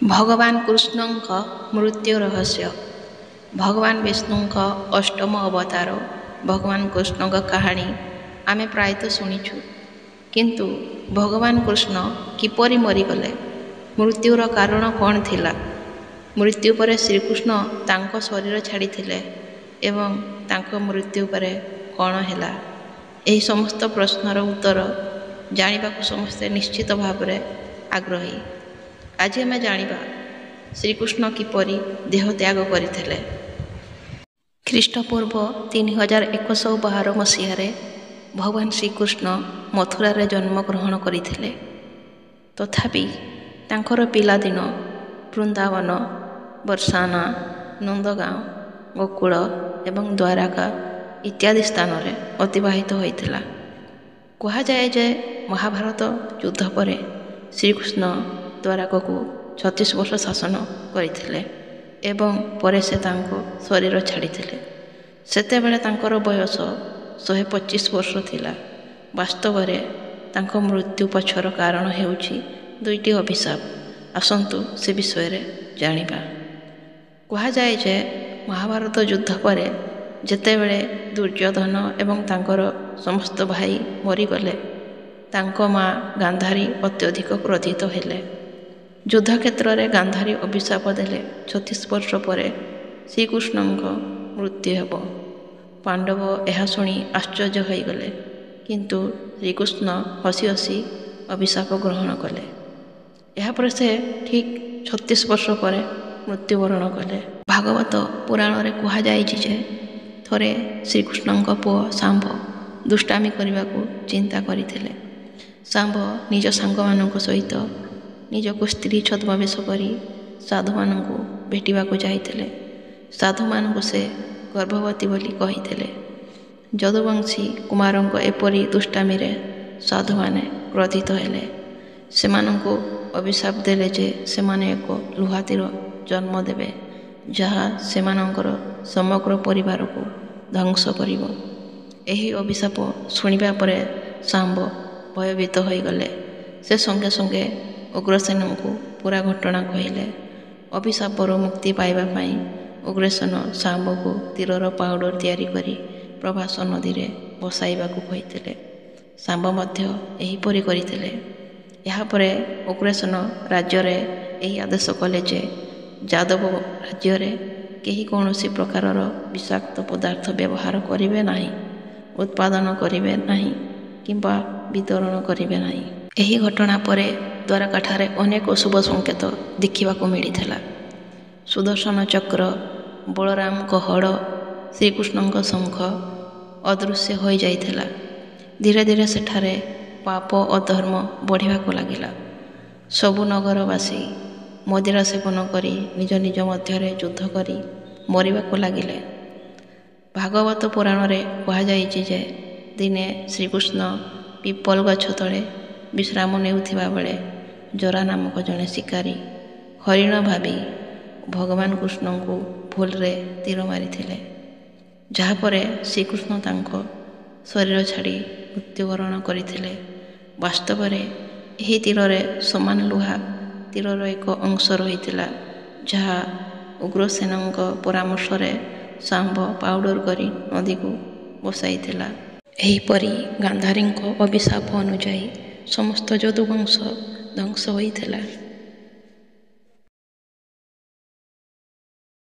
ଭଗବାନ କୃଷ୍ଣଙ୍କ ମୃତ୍ୟୁ ରହସ୍ୟ। ଭଗବାନ ବିଷ୍ଣୁଙ୍କ ଅଷ୍ଟମ ଅବତାର ଭଗବାନ କୃଷ୍ଣଙ୍କ କାହାଣୀ ଆମେ ପ୍ରାୟତଃ ଶୁଣିଛୁ, କିନ୍ତୁ ଭଗବାନ କୃଷ୍ଣ କିପରି ମରିଗଲେ, ମୃତ୍ୟୁର କାରଣ କ'ଣ ଥିଲା, ମୃତ୍ୟୁ ପରେ ଶ୍ରୀକୃଷ୍ଣ ତାଙ୍କ ଶରୀର ଛାଡ଼ିଥିଲେ ଏବଂ ତାଙ୍କ ମୃତ୍ୟୁ ପରେ କ'ଣ ହେଲା, ଏହି ସମସ୍ତ ପ୍ରଶ୍ନର ଉତ୍ତର ଜାଣିବାକୁ ସମସ୍ତେ ନିଶ୍ଚିତ ଭାବରେ ଆଗ୍ରହୀ। ଆଜି ଆମେ ଜାଣିବା ଶ୍ରୀକୃଷ୍ଣ କିପରି ଦେହତ୍ୟାଗ କରିଥିଲେ। ଖ୍ରୀଷ୍ଟପୂର୍ବ 3112 ମସିହାରେ ଭଗବାନ ଶ୍ରୀକୃଷ୍ଣ ମଥୁରାରେ ଜନ୍ମଗ୍ରହଣ କରିଥିଲେ। ତଥାପି ତାଙ୍କର ପିଲାଦିନ ବୃନ୍ଦାବନ, ବର୍ଷାନା, ନନ୍ଦଗାଁଓ, ଗୋକୁଳ ଏବଂ ଦ୍ୱାରକା ଇତ୍ୟାଦି ସ୍ଥାନରେ ଅତିବାହିତ ହୋଇଥିଲା। କୁହାଯାଏ ଯେ ମହାଭାରତ ଯୁଦ୍ଧ ପରେ ଶ୍ରୀକୃଷ୍ଣ ଦ୍ୱାରକାକୁ 36 ବର୍ଷ ଶାସନ କରିଥିଲେ ଏବଂ ପରେ ସେ ତାଙ୍କ ଶରୀର ଛାଡ଼ିଥିଲେ। ସେତେବେଳେ ତାଙ୍କର ବୟସ 125 ବର୍ଷ ଥିଲା। ବାସ୍ତବରେ ତାଙ୍କ ମୃତ୍ୟୁ ପଛର କାରଣ ହେଉଛି ଦୁଇଟି ଅଭିଶାପ। ଆସନ୍ତୁ ସେ ବିଷୟରେ ଜାଣିବା। କୁହାଯାଏ ଯେ ମହାଭାରତ ଯୁଦ୍ଧ ପରେ ଯେତେବେଳେ ଦୁର୍ଯ୍ୟୋଧନ ଏବଂ ତାଙ୍କର ସମସ୍ତ ଭାଇ ମରିଗଲେ, ତାଙ୍କ ମା ଗାନ୍ଧାରୀ ଅତ୍ୟଧିକ କ୍ରୋଧିତ ହେଲେ। ଯୁଦ୍ଧକ୍ଷେତ୍ରରେ ଗାନ୍ଧାରୀ ଅଭିଶାପ ଦେଲେ 36 ବର୍ଷ ପରେ ଶ୍ରୀକୃଷ୍ଣଙ୍କ ମୃତ୍ୟୁ ହେବ। ପାଣ୍ଡବ ଏହା ଶୁଣି ଆଶ୍ଚର୍ଯ୍ୟ ହୋଇଗଲେ, କିନ୍ତୁ ଶ୍ରୀକୃଷ୍ଣ ହସି ହସି ଅଭିଶାପ ଗ୍ରହଣ କଲେ। ଏହାପରେ ସେ ଠିକ୍ 36 ବର୍ଷ ପରେ ମୃତ୍ୟୁବରଣ କଲେ। ଭାଗବତ ପୁରାଣରେ କୁହାଯାଇଛି ଯେ ଥରେ ଶ୍ରୀକୃଷ୍ଣଙ୍କ ପୁଅ ଶାମ୍ବ ଦୁଷ୍ଟାମି କରିବାକୁ ଚିନ୍ତା କରିଥିଲେ। ଶାମ୍ବ ନିଜ ସାଙ୍ଗମାନଙ୍କ ସହିତ ନିଜକୁ ସ୍ତ୍ରୀ ଛଦ୍ମବେଶ କରି ସାଧୁମାନଙ୍କୁ ଭେଟିବାକୁ ଯାଇଥିଲେ। ସାଧୁମାନଙ୍କୁ ସେ ଗର୍ଭବତୀ ବୋଲି କହିଥିଲେ। ଯଦୁବଂଶୀ କୁମାରଙ୍କ ଏପରି ଦୁଷ୍ଟାମିରେ ସାଧୁମାନେ କ୍ରୋଧିତ ହେଲେ। ସେମାନଙ୍କୁ ଅଭିଶାପ ଦେଲେ ଯେ ସେମାନେ ଏକ ଲୁହା ତୀର ଜନ୍ମ ଦେବେ, ଯାହା ସେମାନଙ୍କର ସମଗ୍ର ପରିବାରକୁ ଧ୍ୱଂସ କରିବ। ଏହି ଅଭିଶାପ ଶୁଣିବା ପରେ ଶାମ୍ବ ଭୟଭୀତ ହୋଇଗଲେ। ସେ ସଙ୍ଗେ ସଙ୍ଗେ ଉଗ୍ରସେନଙ୍କୁ ପୁରା ଘଟଣା କହିଲେ। ଅଭିଶାପରୁ ମୁକ୍ତି ପାଇବା ପାଇଁ ଉଗ୍ରସେନ ଶାମ୍ବକୁ ତୀରର ପାଉଡ଼ର ତିଆରି କରି ପ୍ରଭାସ ନଦୀରେ ଭସାଇବାକୁ କହିଥିଲେ। ଶାମ୍ବ ମଧ୍ୟ ଏହିପରି କରିଥିଲେ। ଏହାପରେ ଉଗ୍ରସେନ ରାଜ୍ୟରେ ଏହି ଆଦେଶ କଲେ ଯେ ଯାଦବ ରାଜ୍ୟରେ କେହି କୌଣସି ପ୍ରକାରର ବିଷାକ୍ତ ପଦାର୍ଥ ବ୍ୟବହାର କରିବେ ନାହିଁ, ଉତ୍ପାଦନ କରିବେ ନାହିଁ କିମ୍ବା ବିତରଣ କରିବେ ନାହିଁ। ଏହି ଘଟଣା ପରେ ଦ୍ୱାରକାଠାରେ ଅନେକ ଶୁଭ ସଂକେତ ଦେଖିବାକୁ ମିଳିଥିଲା। ସୁଦର୍ଶନ ଚକ୍ର, ବଳରାମଙ୍କ ହଡ଼, ଶ୍ରୀକୃଷ୍ଣଙ୍କ ଶଙ୍ଖ ଅଦୃଶ୍ୟ ହୋଇଯାଇଥିଲା। ଧୀରେ ଧୀରେ ସେଠାରେ ପାପ ଓ ଧର୍ମ ବଢ଼ିବାକୁ ଲାଗିଲା। ସବୁ ନଗରବାସୀ ମଦିରା ସେବନ କରି ନିଜ ନିଜ ମଧ୍ୟରେ ଯୁଦ୍ଧ କରି ମରିବାକୁ ଲାଗିଲେ। ଭାଗବତ ପୁରାଣରେ କୁହାଯାଇଛି ଯେ ଦିନେ ଶ୍ରୀକୃଷ୍ଣ ପିପଲ ଗଛ ତଳେ ବିଶ୍ରାମ ନେଉଥିବା ବେଳେ ଜରା ନାମକ ଜଣେ ଶିକାରୀ ହରିଣ ଭାବି ଭଗବାନ କୃଷ୍ଣଙ୍କୁ ଭୁଲରେ ତୀର ମାରିଥିଲେ, ଯାହାପରେ ଶ୍ରୀକୃଷ୍ଣ ତାଙ୍କ ଶରୀର ଛାଡ଼ି ମୃତ୍ୟୁବରଣ କରିଥିଲେ। ବାସ୍ତବରେ ଏହି ତୀରରେ ସମାନ ଲୁହା ତୀରର ଏକ ଅଂଶ ରହିଥିଲା, ଯାହା ଉଗ୍ରସେନଙ୍କ ପରାମର୍ଶରେ ଶାମ୍ବ ପାଉଡ଼ର କରି ନଦୀକୁ ଭସାଇଥିଲା। ଏହିପରି ଗାନ୍ଧାରୀଙ୍କ ଅଭିଶାପ ଅନୁଯାୟୀ ସମସ୍ତ ଯଦୁବଂଶ ଧ୍ୱଂସ ହୋଇଥିଲା।